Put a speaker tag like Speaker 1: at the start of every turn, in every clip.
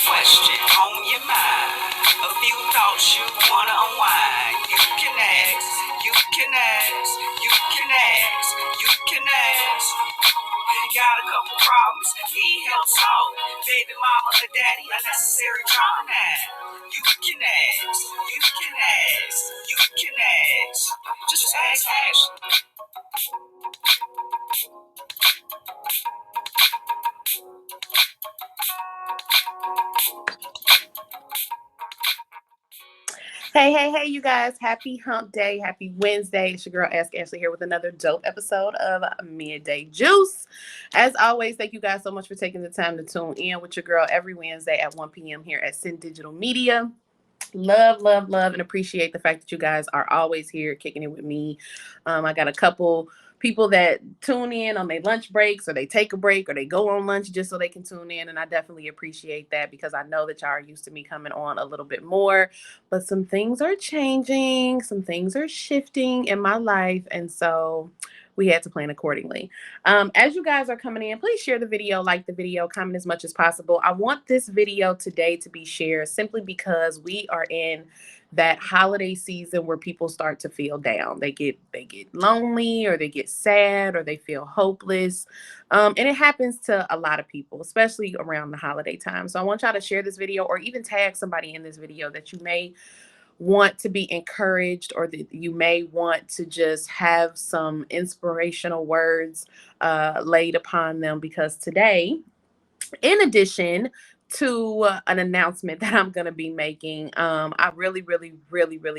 Speaker 1: question on your mind, a few thoughts you wanna unwind. You can ask, you can ask, you can ask, you can ask. Got a couple problems, need help solve. Baby mama or daddy, unnecessary drama. You can ask, you can ask, you can ask. Just ask Ashley.
Speaker 2: Hey, you guys. Happy hump day. Happy Wednesday. It's your girl, Ask Ashley, here with another dope episode of Midday Juice. As always, thank you guys so much for taking the time to tune in with your girl every Wednesday at 1 p.m. here at Sin Digital Media. Love, and appreciate the fact that you guys are always here kicking it with me. I got a couple people that tune in on their lunch breaks, or they take a break, or they go on lunch just so they can tune in. And I definitely appreciate that because I know that y'all are used to me coming on a little bit more. But some things are changing, some things are shifting in my life. And so we had to plan accordingly. As you guys are coming in, please share the video, like the video, comment as much as possible. I want this video today to be shared simply because we are in that holiday season where people start to feel down. They get lonely, or they get sad, or they feel hopeless. And it happens to a lot of people, especially around the holiday time. So I want y'all to share this video, or even tag somebody in this video that you may want to be encouraged, or that you may want to just have some inspirational words laid upon them, because today, in addition to an announcement that I'm going to be making, I really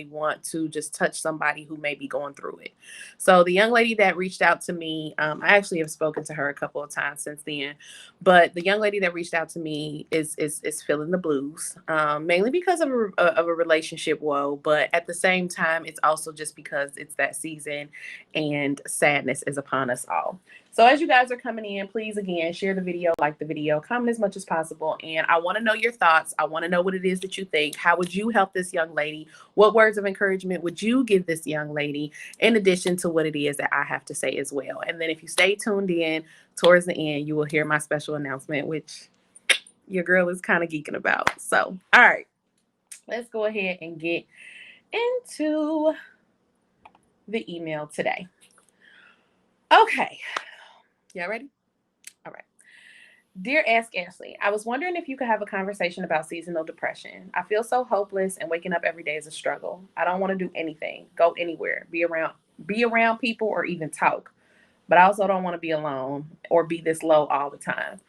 Speaker 2: want to just touch somebody who may be going through it. So the young lady that reached out to me, I actually have spoken to her a couple of times since then, but the young lady that reached out to me is feeling the blues, mainly because of a relationship woe, but at the same time, it's also just because it's that season and sadness is upon us all. So as you guys are coming in, please again share the video, like the video, comment as much as possible. And I want to know your thoughts. I want to know what it is that you think. How would you help this young lady? What words of encouragement would you give this young lady, in addition to what it is that I have to say as well? And then if you stay tuned in towards the end, you will hear my special announcement, which your girl is kind of geeking about. So, all right, let's go ahead and get into the email today. Okay, y'all ready? All right. Dear Ask Ashley, I was wondering if you could have a conversation about seasonal depression. I feel so hopeless, and waking up every day is a struggle. I don't want to do anything, go anywhere, be around people, or even talk. But I also don't want to be alone or be this low all the time.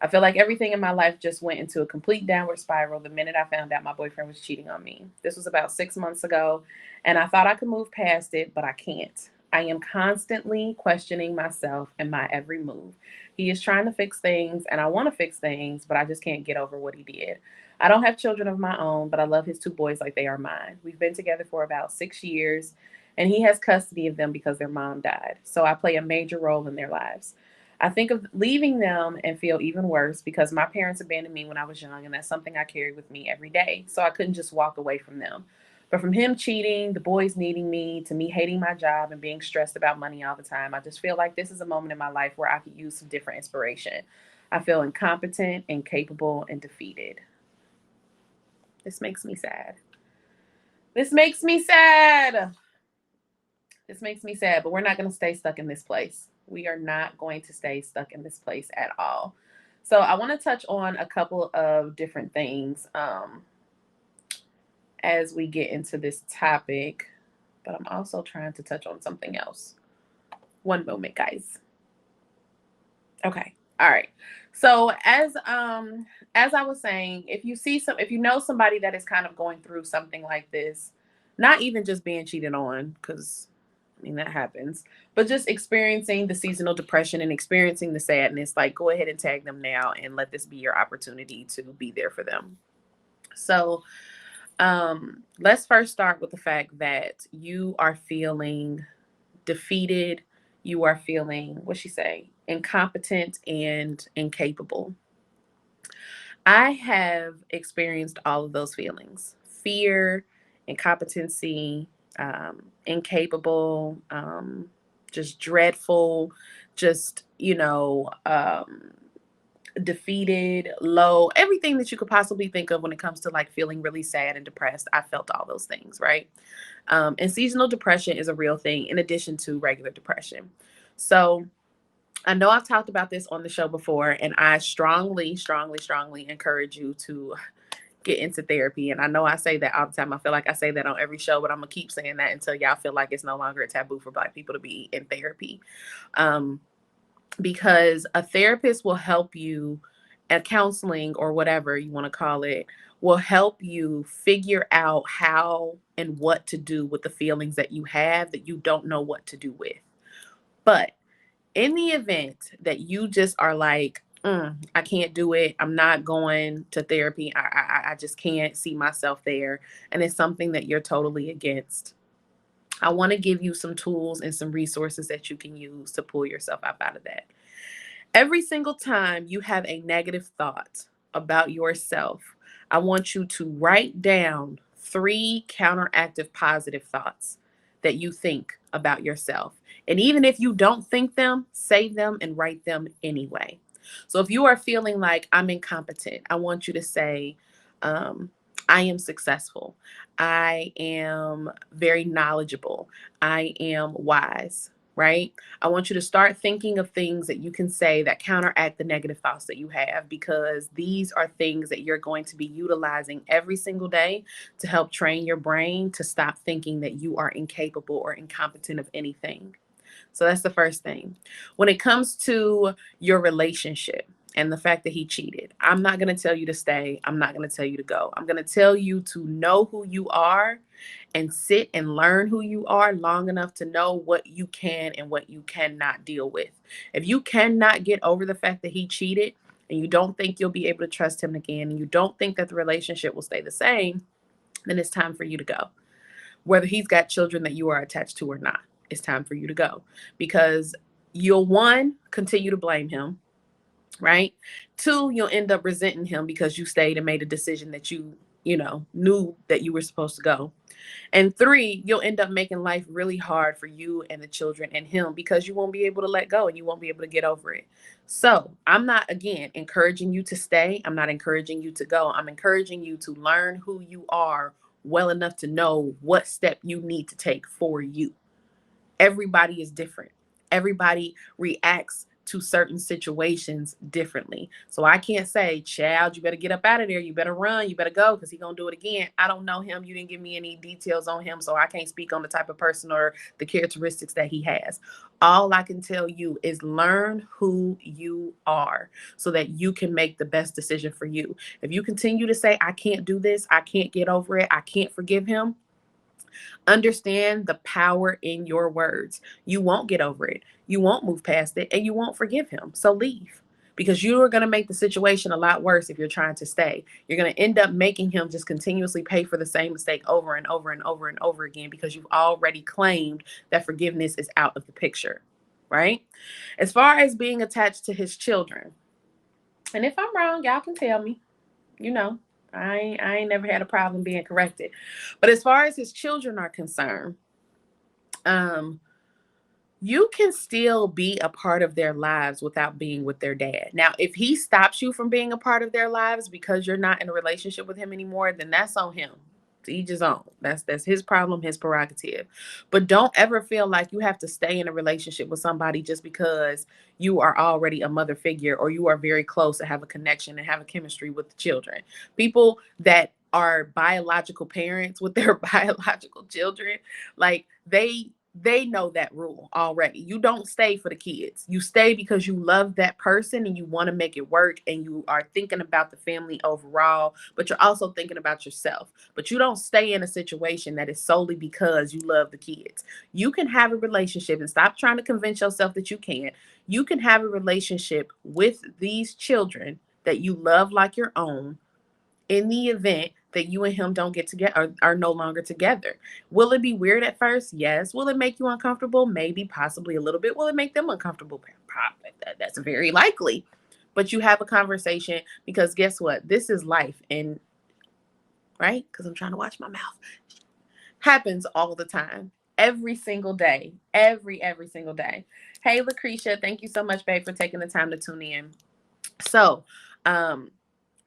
Speaker 2: I feel like everything in my life just went into a complete downward spiral the minute I found out my boyfriend was cheating on me. This was about 6 months ago, and I thought I could move past it, but I can't. I am constantly questioning myself and my every move. He is trying to fix things, and I want to fix things, but I just can't get over what he did. I don't have children of my own, but I love his two boys like they are mine. We've been together for about 6 years, and he has custody of them because their mom died. So I play a major role in their lives. I think of leaving them and feel even worse because my parents abandoned me when I was young, and that's something I carry with me every day. So I couldn't just walk away from them. But from him cheating, the boys needing me, to me hating my job and being stressed about money all the time, I just feel like this is a moment in my life where I could use some different inspiration. I feel incompetent, incapable, and defeated. This makes me sad. This makes me sad. This makes me sad, but we're not going to stay stuck in this place. We are not going to stay stuck in this place at all. So I want to touch on a couple of different things as we get into this topic, but I'm also trying to touch on something else. One moment, guys. Okay. All right. So as I was saying, if you know somebody that is kind of going through something like this, not even just being cheated on, because I mean that happens, but just experiencing the seasonal depression and experiencing the sadness, like go ahead and tag them now and let this be your opportunity to be there for them. So let's first start with the fact that you are feeling defeated. You are feeling, what she say, incompetent and incapable. I have experienced all of those feelings: fear, incompetency, incapable, just dreadful, just, defeated, low, everything that you could possibly think of when it comes to like feeling really sad and depressed. I felt all those things, right? And seasonal depression is a real thing in addition to regular depression. So I know I've talked about this on the show before, and I strongly, strongly, strongly encourage you to get into therapy. And I know I say that all the time. I feel like I say that on every show, but I'm gonna keep saying that until y'all feel like it's no longer a taboo for Black people to be in therapy. Um, because a therapist will help you, at counseling or whatever you want to call it, will help you figure out how and what to do with the feelings that you have that you don't know what to do with. But in the event that you just are like, I can't do it, I'm not going to therapy, I just can't see myself there, and it's something that you're totally against, I want to give you some tools and some resources that you can use to pull yourself up out of that. Every single time you have a negative thought about yourself, I want you to write down 3 counteractive positive thoughts that you think about yourself. And even if you don't think them, say them and write them anyway. So if you are feeling like I'm incompetent, I want you to say, I am successful. I am very knowledgeable. I am wise, right? I want you to start thinking of things that you can say that counteract the negative thoughts that you have, because these are things that you're going to be utilizing every single day to help train your brain to stop thinking that you are incapable or incompetent of anything. So that's the first thing. When it comes to your relationship and the fact that he cheated, I'm not going to tell you to stay. I'm not going to tell you to go. I'm going to tell you to know who you are and sit and learn who you are long enough to know what you can and what you cannot deal with. If you cannot get over the fact that he cheated and you don't think you'll be able to trust him again and you don't think that the relationship will stay the same, then it's time for you to go. Whether he's got children that you are attached to or not, it's time for you to go, because you'll, one, continue to blame him, right? Two, you'll end up resenting him because you stayed and made a decision that you knew that you were supposed to go. And three, you'll end up making life really hard for you and the children and him because you won't be able to let go and you won't be able to get over it. So I'm not, again, encouraging you to stay. I'm not encouraging you to go. I'm encouraging you to learn who you are well enough to know what step you need to take for you. Everybody is different. Everybody reacts to certain situations differently. So I can't say, child, you better get up out of there. You better run. You better go because he's going to do it again. I don't know him. You didn't give me any details on him. So I can't speak on the type of person or the characteristics that he has. All I can tell you is learn who you are so that you can make the best decision for you. If you continue to say, I can't do this, I can't get over it, I can't forgive him, understand the power in your words. You won't get over it. You won't move past it and you won't forgive him. So leave, because you are going to make the situation a lot worse if you're trying to stay. You're going to end up making him just continuously pay for the same mistake over and over and over and over again because you've already claimed that forgiveness is out of the picture, right? As far as being attached to his children, and if I'm wrong, y'all can tell me. You know, I ain't never had a problem being corrected. But as far as his children are concerned, um, you can still be a part of their lives without being with their dad. Now, if he stops you from being a part of their lives because you're not in a relationship with him anymore, then that's on him. To each his own. That's his problem, his prerogative. But don't ever feel like you have to stay in a relationship with somebody just because you are already a mother figure or you are very close and have a connection and have a chemistry with the children. People that are biological parents with their biological children, like they know that rule already. You don't stay for the kids. You stay because you love that person and you want to make it work and you are thinking about the family overall, but you're also thinking about yourself. But you don't stay in a situation that is solely because you love the kids. You can have a relationship and stop trying to convince yourself that you can't. You can have a relationship with these children that you love like your own in the event that you and him don't get together or are no longer together. Will it be weird at first? Yes. Will it make you uncomfortable? Maybe, possibly a little bit. Will it make them uncomfortable? That's very likely. But you have a conversation because guess what? This is life. And right? Because I'm trying to watch my mouth. Happens all the time. Every single day. Every single day. Hey, Lucretia, thank you so much, babe, for taking the time to tune in. So, um,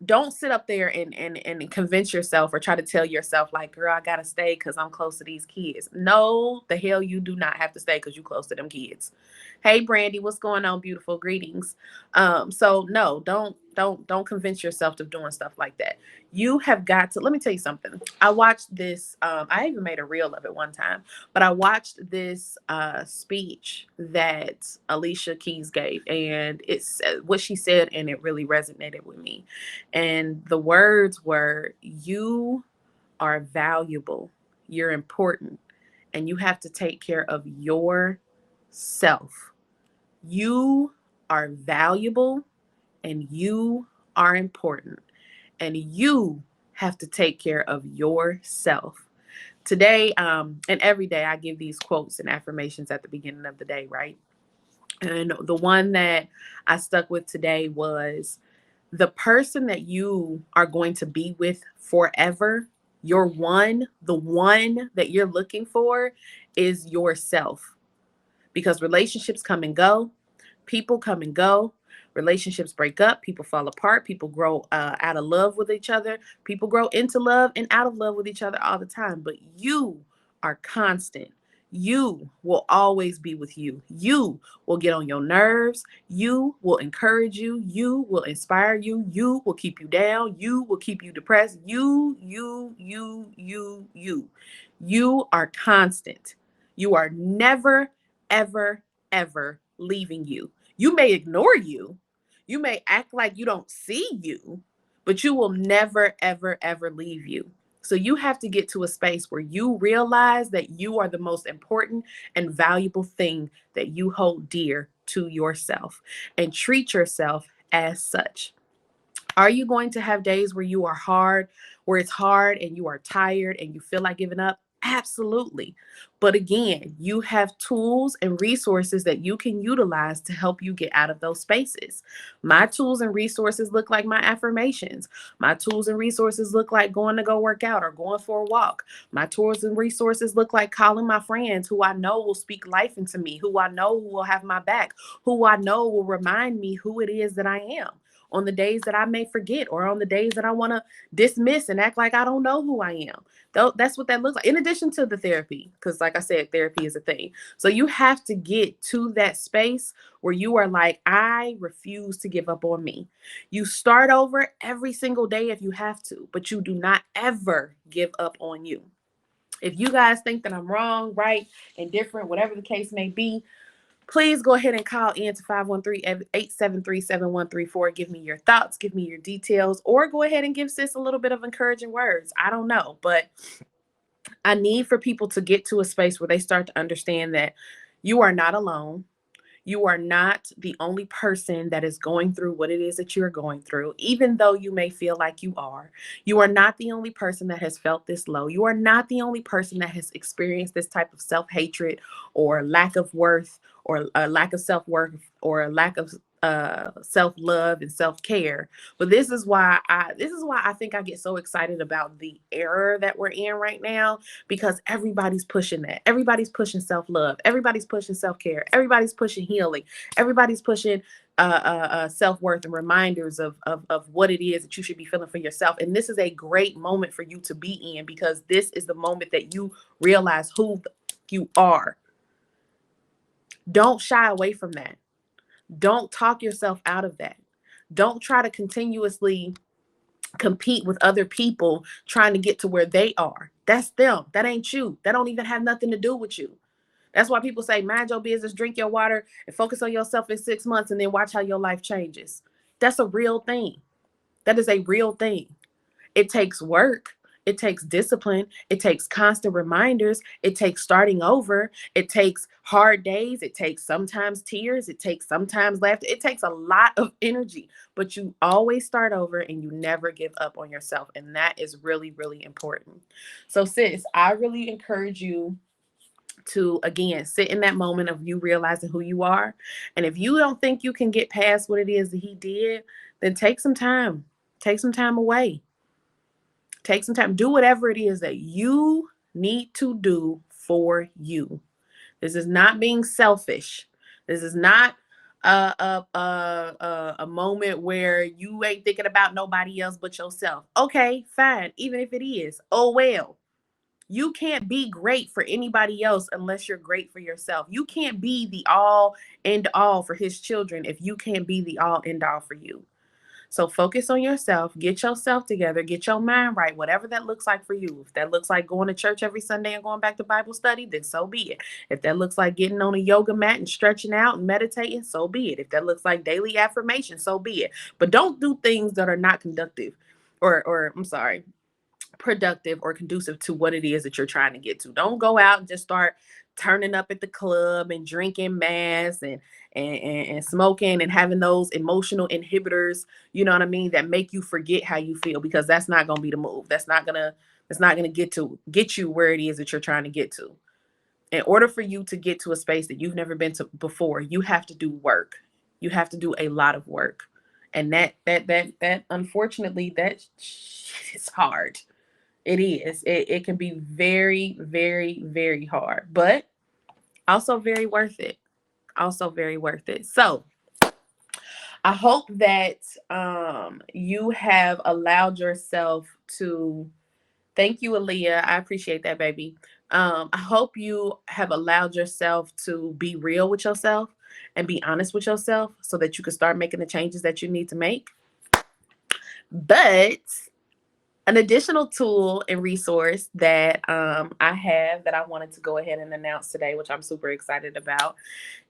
Speaker 2: don't sit up there and convince yourself or try to tell yourself like, girl, I gotta stay because I'm close to these kids. No, the hell you do not have to stay because you close to them kids. Hey Brandy, what's going on? Beautiful greetings. So no, don't convince yourself to doing stuff like that. You have got to, let me tell you something. I watched this, I even made a reel of it one time, but I watched this speech that Alicia Keys gave, and it's what she said, and it really resonated with me. And the words were, you are valuable, you're important, and you have to take care of yourself. You are valuable and you are important, and you have to take care of yourself. Today, and every day, I give these quotes and affirmations at the beginning of the day, right? And the one that I stuck with today was, the person that you are going to be with forever, the one that you're looking for is yourself. Because relationships come and go, people come and go, relationships break up, people fall apart, people grow out of love with each other, people grow into love and out of love with each other all the time. But you are constant. You will always be with you. You will get on your nerves. You will encourage you. You will inspire you. You will keep you down. You will keep you depressed. You are constant. You are never, ever, ever leaving you. You may ignore you. You may act like you don't see you, but you will never, ever, ever leave you. So you have to get to a space where you realize that you are the most important and valuable thing that you hold dear to yourself, and treat yourself as such. Are you going to have days where you are hard, where it's hard and you are tired and you feel like giving up? Absolutely. But again, you have tools and resources that you can utilize to help you get out of those spaces. My tools and resources look like my affirmations. My tools and resources look like going to go work out or going for a walk. My tools and resources look like calling my friends who I know will speak life into me, who I know will have my back, who I know will remind me who it is that I am on the days that I may forget, or on the days that I want to dismiss and act like I don't know who I am. Though that's what that looks like. In addition to the therapy, because like I said, therapy is a thing. So you have to get to that space where you are like, I refuse to give up on me. You start over every single day if you have to, but you do not ever give up on you. If you guys think that I'm wrong, right, indifferent, whatever the case may be, please go ahead and call in to 513-873-7134. Give me your thoughts, give me your details, or go ahead and give sis a little bit of encouraging words. I don't know, but I need for people to get to a space where they start to understand that you are not alone. You are not the only person that is going through what it is that you're going through, even though you may feel like you are. You are not the only person that has felt this low. You are not the only person that has experienced this type of self-hatred or lack of worth, or a lack of self-worth, or a lack of self-love and self-care. But this is why I think I get so excited about the era that we're in right now, because everybody's pushing that. Everybody's pushing self-love. Everybody's pushing self-care. Everybody's pushing healing. Everybody's pushing self-worth and reminders of what it is that you should be feeling for yourself. And this is a great moment for you to be in, because this is the moment that you realize who you are. Don't shy away from that. Don't talk yourself out of that. Don't try to continuously compete with other people trying to get to where they are. That's them. That ain't you. That don't even have nothing to do with you. That's why people say, mind your business, drink your water, and focus on yourself in 6 months, and then watch how your life changes. That's a real thing. That is a real thing. It takes work. It takes discipline. It takes constant reminders. It takes starting over. It takes hard days. It takes sometimes tears. It takes sometimes laughter. It takes a lot of energy, but you always start over and you never give up on yourself. And that is really, really important. So, sis, I really encourage you to, again, sit in that moment of you realizing who you are. And if you don't think you can get past what it is that he did, then take some time. Take some time away. Take some time. Do whatever it is that you need to do for you. This is not being selfish. This is not a moment where you ain't thinking about nobody else but yourself. Okay, fine. Even if it is, oh well. You can't be great for anybody else unless you're great for yourself. You can't be the all and all for his children if you can't be the all and all for you. So focus on yourself, get yourself together, get your mind right, whatever that looks like for you. If that looks like going to church every Sunday and going back to Bible study, then so be it. If that looks like getting on a yoga mat and stretching out and meditating, so be it. If that looks like daily affirmation, so be it. But don't do things that are not conductive or I'm sorry, productive or conducive to what it is that you're trying to get to. Don't go out and just start turning up at the club and drinking mass and smoking and having those emotional inhibitors, you know what I mean, that make you forget how you feel, because that's not going to be the move. That's not going to get you where it is that you're trying to get to. In order for you to get to a space that you've never been to before, you have to do work. You have to do a lot of work. And that unfortunately that is hard. It is. It can be very, very, very hard, but also very worth it. Also very worth it. So I hope that you have allowed yourself to. Thank you, Aaliyah. I appreciate that, baby. I hope you have allowed yourself to be real with yourself and be honest with yourself so that you can start making the changes that you need to make. But an additional tool and resource that I have that I wanted to go ahead and announce today, which I'm super excited about,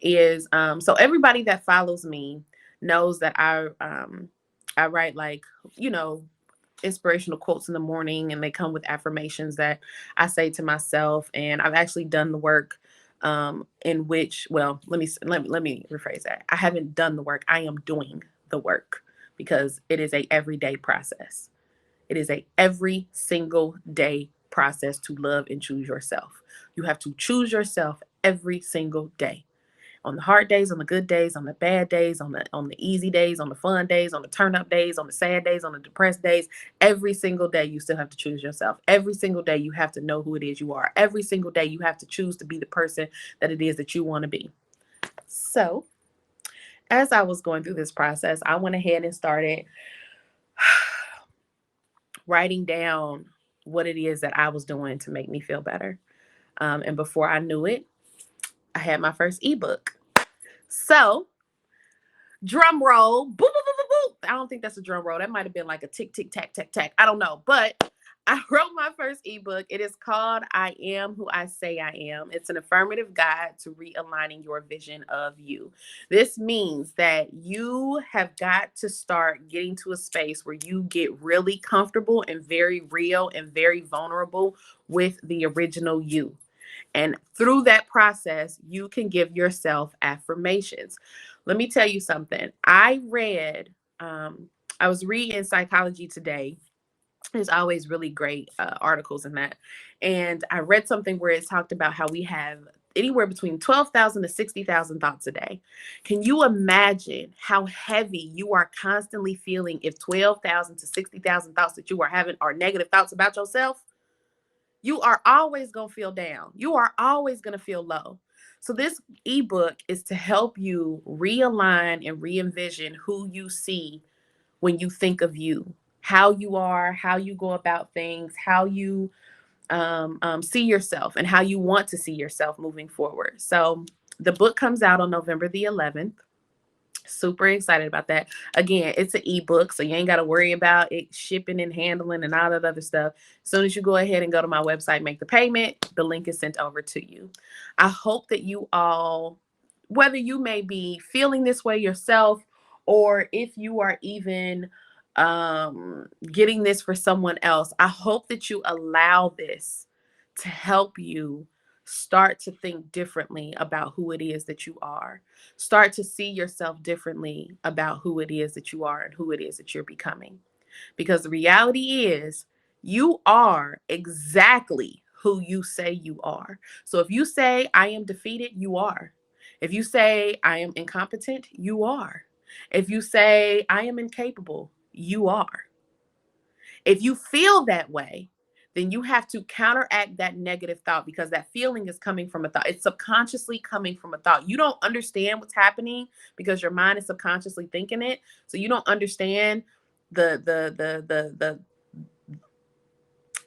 Speaker 2: is so everybody that follows me knows that I write, like, you know, inspirational quotes in the morning, and they come with affirmations that I say to myself. And I've actually done the work in which, well, let me rephrase that. I haven't done the work. I am doing the work because it is a everyday process. It is a every single day process to love and choose yourself. You have to choose yourself every single day. On the hard days, on the good days, on the bad days, on the easy days, on the fun days, on the turn up days, on the sad days, on the depressed days, every single day you still have to choose yourself. Every single day you have to know who it is you are. Every single day you have to choose to be the person that it is that you want to be. So, as I was going through this process, I went ahead and started writing down what it is that I was doing to make me feel better. And before I knew it, I had my first ebook. So, drum roll, boop, boop, boop, boop, boop. I don't think that's a drum roll. That might have been like a tick, tick, tack, tack, tack. I don't know. But I wrote my first ebook. It is called I Am Who I Say I Am. It's an affirmative guide to realigning your vision of you. This means that you have got to start getting to a space where you get really comfortable and very real and very vulnerable with the original you. And through that process, you can give yourself affirmations. Let me tell you something. I was reading Psychology Today. There's always really great articles in that. And I read something where it talked about how we have anywhere between 12,000 to 60,000 thoughts a day. Can you imagine how heavy you are constantly feeling if 12,000 to 60,000 thoughts that you are having are negative thoughts about yourself? You are always going to feel down. You are always going to feel low. So, this ebook is to help you realign and re envision who you see when you think of you, how you are, how you go about things, how you see yourself, and how you want to see yourself moving forward. So, the book comes out on November the 11th. Super excited about that. Again, it's an ebook, so you ain't got to worry about it shipping and handling and all that other stuff. As soon as you go ahead and go to my website, make the payment, the link is sent over to you. I hope that you all, whether you may be feeling this way yourself, or if you are even getting this for someone else, I hope that you allow this to help you start to think differently about who it is that you are. Start to see yourself differently about who it is that you are and who it is that you're becoming. Because the reality is, you are exactly who you say you are. So if you say, I am defeated, you are. If you say, I am incompetent, you are. If you say, I am incapable, you are. If you feel that way, then you have to counteract that negative thought, because that feeling is coming from a thought. It's subconsciously coming from a thought. You don't understand what's happening because your mind is subconsciously thinking it. So you don't understand the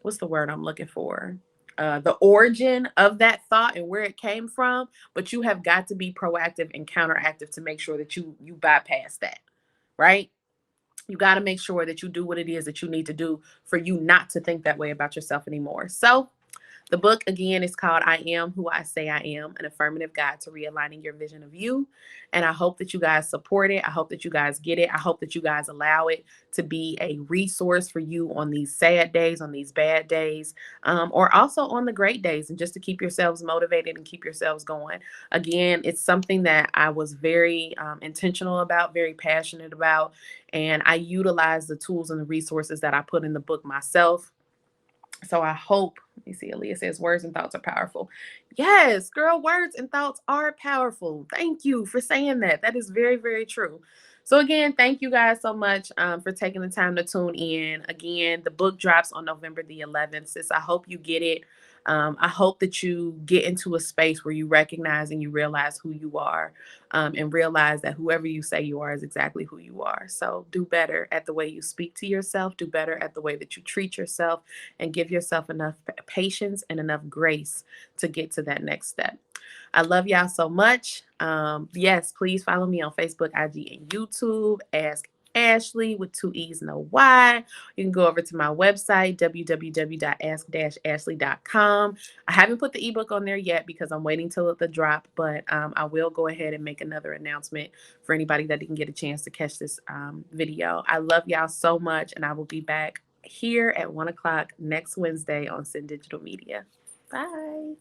Speaker 2: what's the word I'm looking for? The origin of that thought and where it came from, but you have got to be proactive and counteractive to make sure that you bypass that, right? You got to make sure that you do what it is that you need to do for you not to think that way about yourself anymore. So the book, again, is called I Am Who I Say I Am, an affirmative guide to realigning your vision of you. And I hope that you guys support it. I hope that you guys get it. I hope that you guys allow it to be a resource for you on these sad days, on these bad days, or also on the great days, and just to keep yourselves motivated and keep yourselves going. Again, it's something that I was very intentional about, very passionate about, and I utilize the tools and the resources that I put in the book myself. So I hope, let me see, Aaliyah says words and thoughts are powerful. Yes, girl, words and thoughts are powerful. Thank you for saying that. That is very, very true. So again, thank you guys so much for taking the time to tune in. Again, the book drops on November the 11th. Sis, I hope you get it. I hope that you get into a space where you recognize and you realize who you are, and realize that whoever you say you are is exactly who you are. So do better at the way you speak to yourself, do better at the way that you treat yourself, and give yourself enough patience and enough grace to get to that next step. I love y'all so much. Yes, please follow me on Facebook, IG, and YouTube. Ask Ashlee with two E's, no Y. You can go over to my website, www.ask-ashley.com. I haven't put the ebook on there yet because I'm waiting till the drop, but I will go ahead and make another announcement for anybody that didn't get a chance to catch this video. I love y'all so much, and I will be back here at 1 o'clock next Wednesday on Sin Digital Media. Bye.